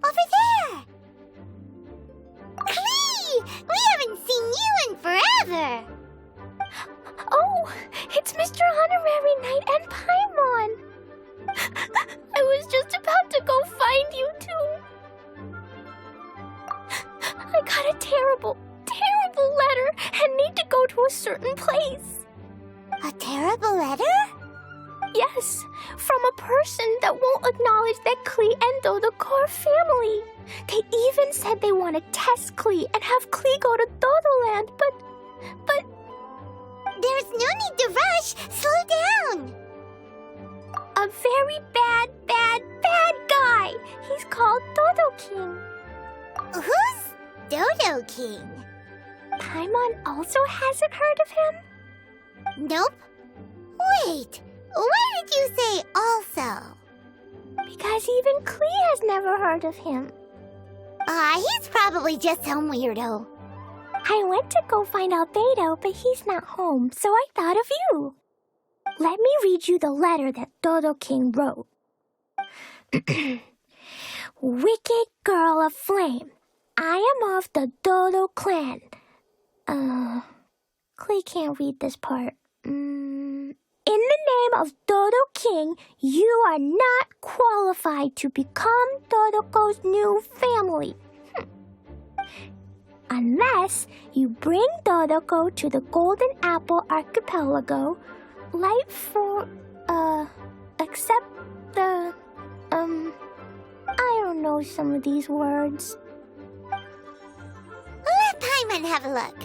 Over there! Klee! We haven't seen you in forever! Oh, it's Mr. Honorary Knight and Paimon! I was just about to go find you too. I got a terrible letter and need to go to a certain place. A terrible letter? Yes, from a person that won't acknowledge that Klee and Dodoko are family. They even said they want to test Klee and have Klee go to Dodoland, but... There's no need to rush. Slow down. A very bad guy. He's called Dodo King. Who's Dodo King? Paimon also hasn't heard of him? Nope. Wait, why did you say also? Because even Klee has never heard of him. He's probably just some weirdo. I went to go find Albedo, but he's not home, so I thought of you. Let me read you the letter that Dodo King wrote. Wicked girl of flame, I am of the Dodo clan. Klee can't read this part. In the name of Dodo King, you are not qualified to become Dodoko's new family. Unless you bring Dodoko to the Golden Apple Archipelago, light for, except the, I don't know some of these words. Let Paimon have a look.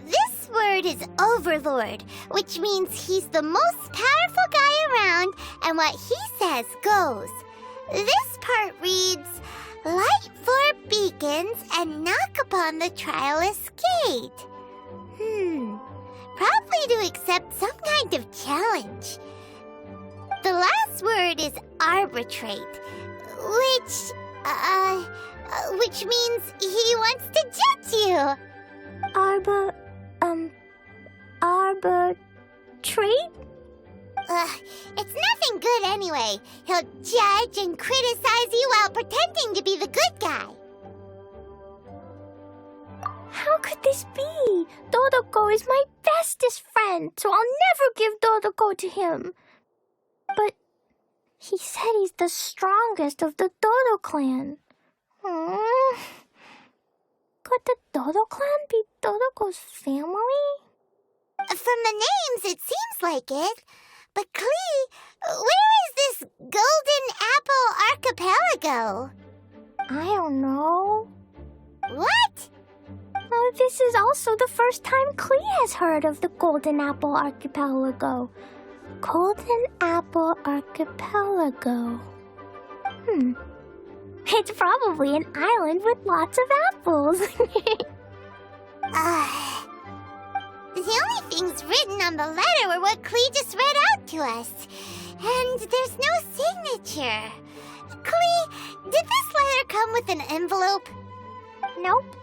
This word is Overlord, which means he's the most powerful guy around, and what he says goes. This part reads, light four beacons and knock upon the trialist's gate. Probably to accept some kind of challenge. The last word is arbitrate, which means he wants to judge you. Arbitrate? It's nothing good anyway. He'll judge and criticize you while pretending to be the good guy. How could this be? Dodoko is my bestest friend, so I'll never give Dodoko to him. But he said he's the strongest of the Dodo clan. Could the Dodo clan be Dodoko's family? From the names, it seems like it. But Klee, where is this Golden Apple Archipelago? I don't know. What? This is also the first time Klee has heard of the Golden Apple Archipelago. Golden Apple Archipelago. It's probably an island with lots of apples. The only things written on the letter were what Klee just read out to us. And there's no signature. Klee, did this letter come with an envelope? Nope.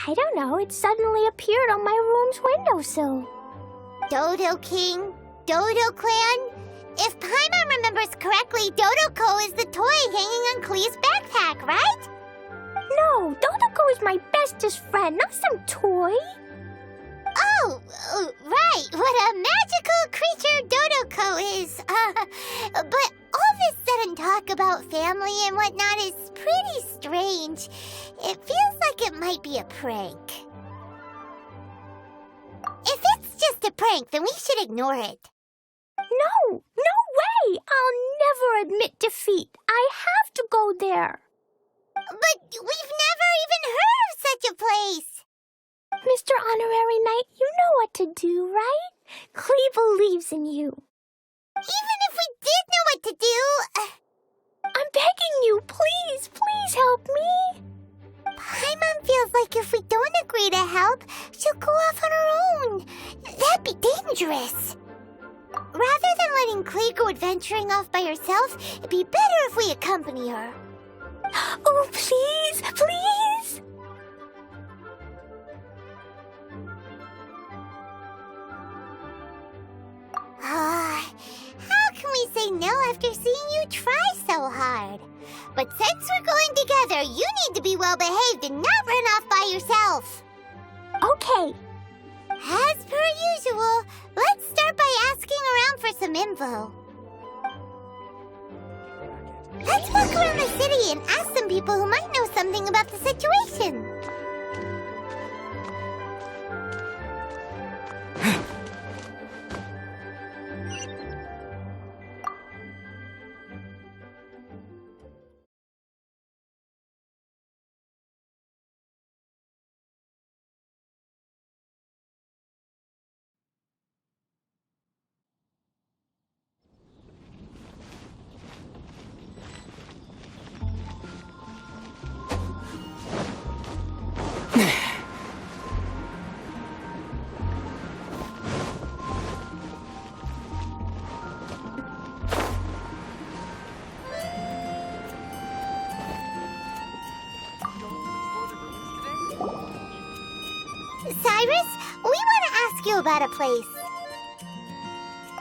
I don't know, it suddenly appeared on my room's windowsill. Dodo King, Dodo Clan? If Paimon remembers correctly, Dodoko is the toy hanging on Klee's backpack, right? No, Dodoko is my bestest friend, not some toy. Oh, right, what a magical creature Dodoko is. But all this sudden talk about family and whatnot is pretty strange. It feels like it might be a prank. If it's just a prank, then we should ignore it. No way! I'll never admit defeat. I have to go there. But we've never even heard of such a place. Mr. Honorary Knight, you know what to do, right? Klee believes in you. Even if we did know what to do... I'm begging you, please help me. Paimon feels like if we don't agree to help, she'll go off on her own. That'd be dangerous. Rather than letting Klee go adventuring off by herself, it'd be better if we accompany her. Oh, please! say no after seeing you try so hard. But since we're going together, you need to be well-behaved and not run off by yourself. Okay. As per usual, let's start by asking around for some info. Let's walk around the city and ask some people who might know something about the situation. Cyrus, we want to ask you about a place.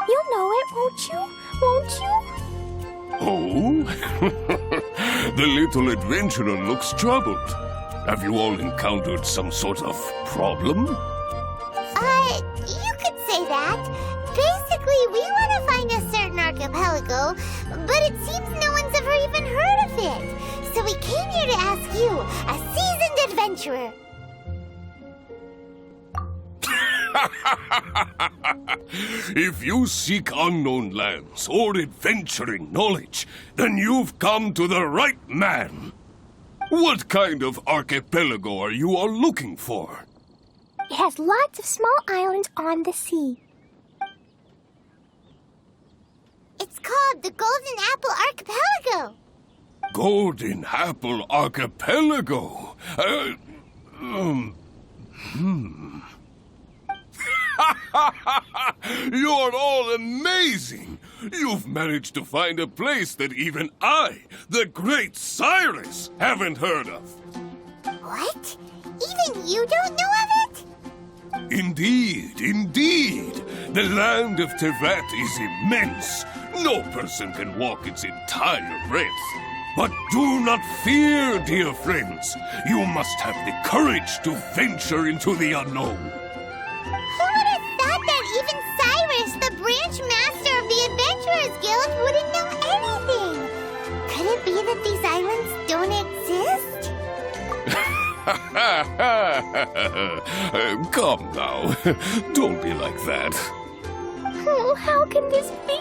You'll know it, won't you? Won't you? Oh? The little adventurer looks troubled. Have you all encountered some sort of problem? You could say that. Basically, we want to find a certain archipelago, but it seems no one's ever even heard of it. So we came here to ask you, a seasoned adventurer. If you seek unknown lands or adventuring knowledge, then you've come to the right man. What kind of archipelago are you all looking for? It has lots of small islands on the sea. It's called the Golden Apple Archipelago. Golden Apple Archipelago? You're all amazing! You've managed to find a place that even I, the great Cyrus, haven't heard of. What? Even you don't know of it? Indeed, indeed. The land of Teyvat is immense. No person can walk its entire breadth. But do not fear, dear friends. You must have the courage to venture into the unknown. Who would have thought that even Cyrus, the branch master of the Adventurers Guild, wouldn't know anything? Could it be that these islands don't exist? Come now. Don't be like that. Oh, how can this be?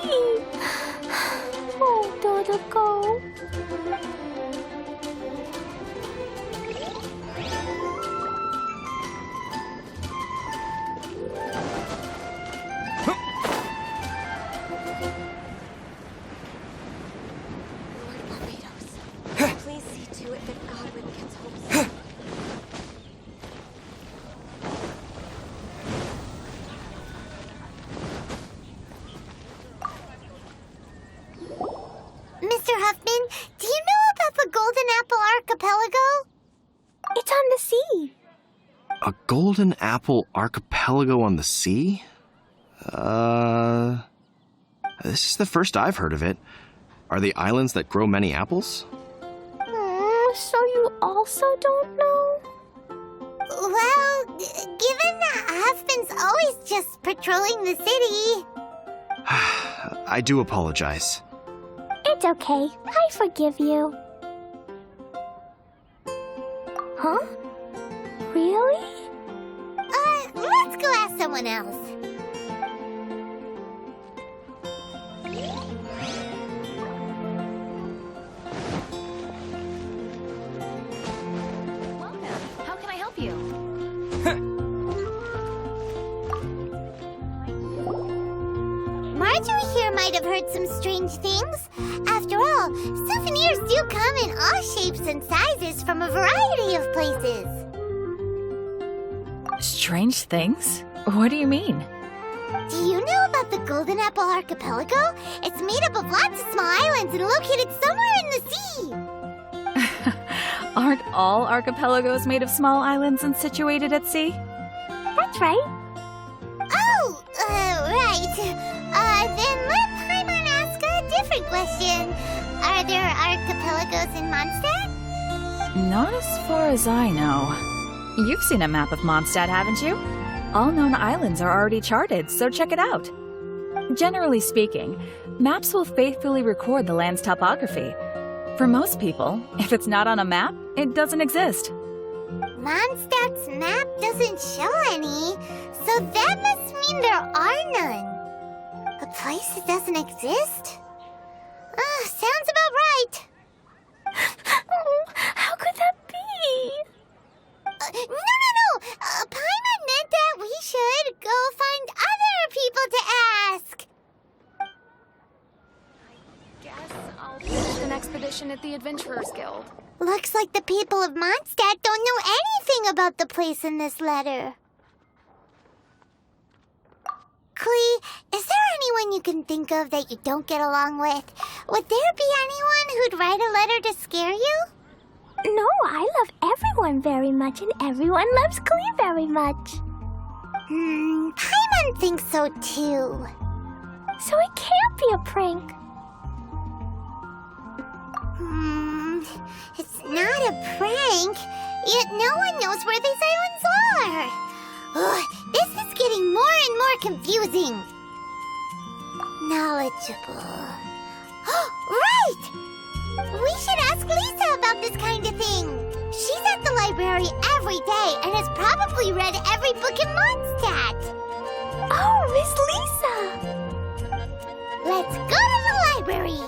Oh, Dodoco. Please see to it that Godwin gets home. Mr. Huffman, do you know about the Golden Apple Archipelago? It's on the sea. A golden apple archipelago on the sea? This is the first I've heard of it. Are the islands that grow many apples? So you also don't know? Well, given that Huffman's always just patrolling the city... I do apologize. It's okay. I forgive you. Huh? Really? Let's go ask someone else. Welcome. How can I help you? Marjorie here might have heard some strange things. After all, souvenirs do come in all shapes and sizes from a variety of places. Strange things? What do you mean? Do you know about the Golden Apple Archipelago? It's made up of lots of small islands and located somewhere in the sea. Aren't all archipelagos made of small islands and situated at sea? That's right. Oh, right. Then let Paimon ask a different question. Are there archipelagos in Mondstadt? Not as far as I know. You've seen a map of Mondstadt, haven't you? All known islands are already charted, so check it out. Generally speaking, maps will faithfully record the land's topography. For most people, if it's not on a map, it doesn't exist. Mondstadt's map doesn't show any, so that must mean there are none. A place that doesn't exist? Sounds about right. Oh, how could that be? No. Paimon meant that we should go find other people to ask. Guess I'll pitch an expedition at the Adventurers Guild. Looks like the people of Mondstadt don't know anything about the place in this letter. Klee, is there anyone you can think of that you don't get along with? Would there be anyone who'd write a letter to scare you? No, I love everyone very much, and everyone loves Klee very much. Paimon thinks so too. So it can't be a prank. It's not a prank, yet no one knows where these islands are. Ugh, this is getting more and more confusing. Knowledgeable. Right! We should ask Lisa about this kind of thing. She's at the library every day and has probably read every book in Mondstadt. Oh, Miss Lisa! Let's go to the library.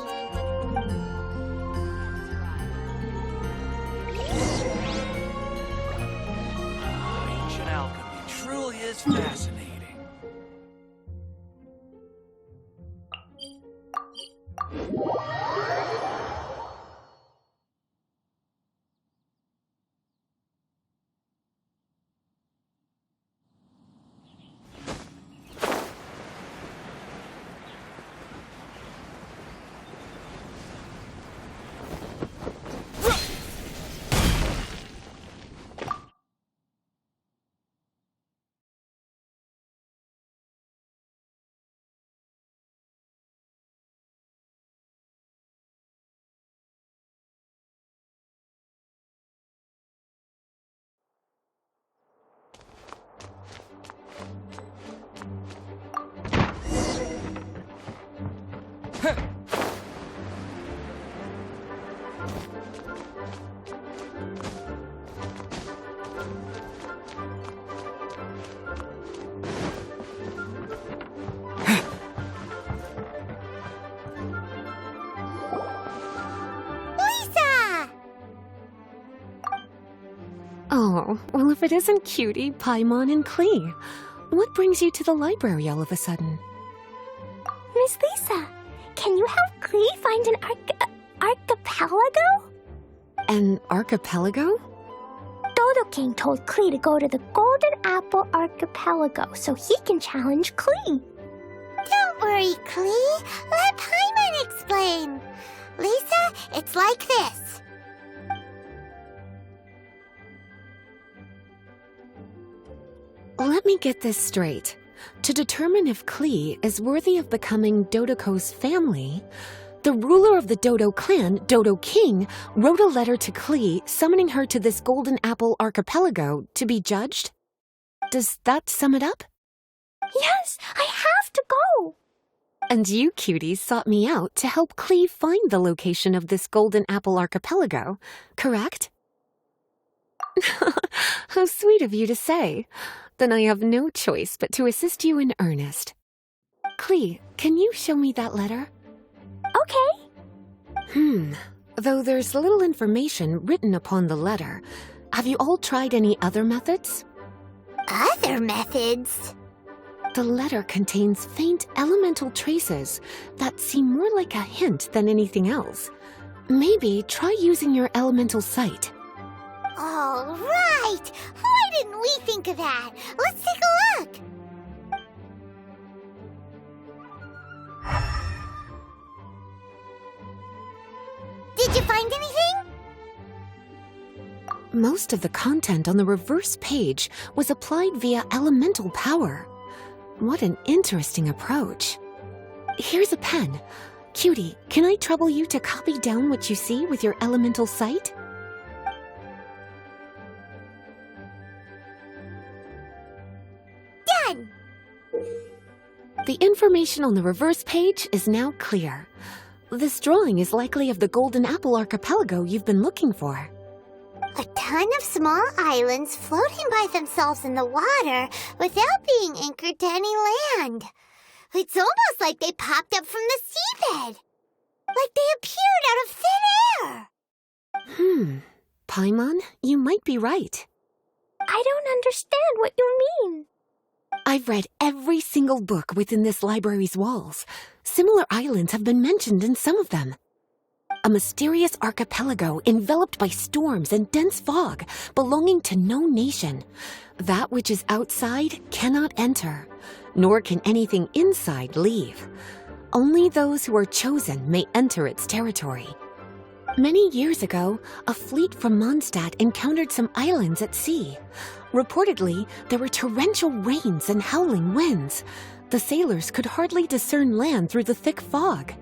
Ancient alchemy truly is fascinating. Oh, well, if it isn't Cutie, Paimon, and Klee. What brings you to the library all of a sudden? Miss Lisa, can you help Klee find an archipelago? An archipelago? Dodo King told Klee to go to the Golden Apple Archipelago so he can challenge Klee. Don't worry, Klee. Let Paimon explain. Lisa, it's like this. Let me get this straight. To determine if Klee is worthy of becoming Dodoko's family, the ruler of the Dodo clan, Dodo King, wrote a letter to Klee summoning her to this Golden Apple Archipelago to be judged? Does that sum it up? Yes, I have to go. And you, cuties, sought me out to help Klee find the location of this Golden Apple Archipelago, correct? How sweet of you to say. Then I have no choice but to assist you in earnest. Klee, can you show me that letter? Okay. Though there's little information written upon the letter, have you all tried any other methods? Other methods? The letter contains faint elemental traces that seem more like a hint than anything else. Maybe try using your elemental sight. All right! Why didn't we think of that? Let's take a look! Did you find anything? Most of the content on the reverse page was applied via elemental power. What an interesting approach. Here's a pen. Cutie, can I trouble you to copy down what you see with your elemental sight? Done! The information on the reverse page is now clear. This drawing is likely of the Golden Apple Archipelago you've been looking for. A ton of small islands floating by themselves in the water without being anchored to any land. It's almost like they popped up from the seabed. Like they appeared out of thin air. Paimon, you might be right. I don't understand what you mean. I've read every single book within this library's walls. Similar islands have been mentioned in some of them. A mysterious archipelago enveloped by storms and dense fog, belonging to no nation. That which is outside cannot enter, nor can anything inside leave. Only those who are chosen may enter its territory. Many years ago, a fleet from Mondstadt encountered some islands at sea. Reportedly, there were torrential rains and howling winds. The sailors could hardly discern land through the thick fog.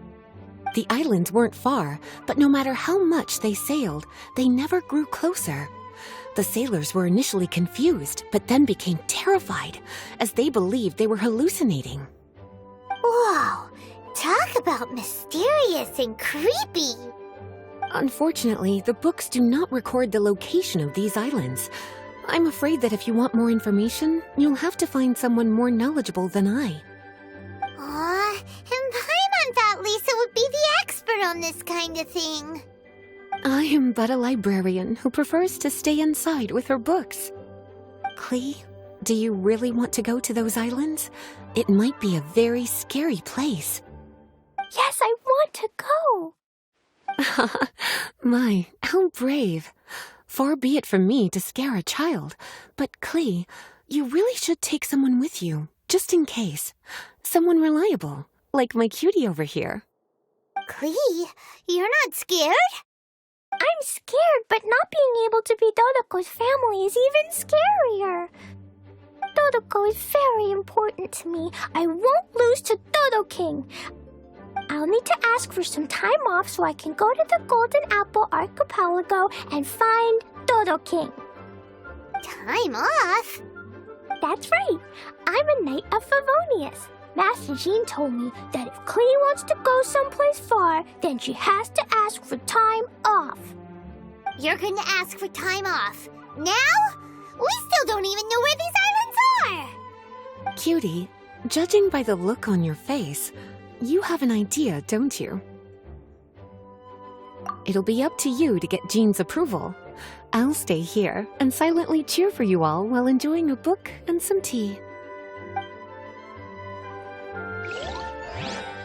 The islands weren't far, but no matter how much they sailed, they never grew closer. The sailors were initially confused, but then became terrified, as they believed they were hallucinating. Whoa! Talk about mysterious and creepy! Unfortunately, the books do not record the location of these islands. I'm afraid that if you want more information, you'll have to find someone more knowledgeable than I. Aw, and Paimon thought Lisa would be the expert on this kind of thing. I am but a librarian who prefers to stay inside with her books. Klee, do you really want to go to those islands? It might be a very scary place. Yes, I want to go. My, how brave. Far be it from me to scare a child, but Klee, you really should take someone with you, just in case. Someone reliable, like my cutie over here. Klee, you're not scared? I'm scared, but not being able to be Dodoko's family is even scarier. Dodoko is very important to me. I won't lose to Dodo King. I'll need to ask for some time off so I can go to the Golden Apple Archipelago and find Dodo King. Time off? That's right. I'm a Knight of Favonius. Master Jean told me that if Klee wants to go someplace far, then she has to ask for time off. You're going to ask for time off. Now? We still don't even know where these islands are! Cutie, judging by the look on your face, you have an idea, don't you? It'll be up to you to get Jean's approval. I'll stay here and silently cheer for you all while enjoying a book and some tea.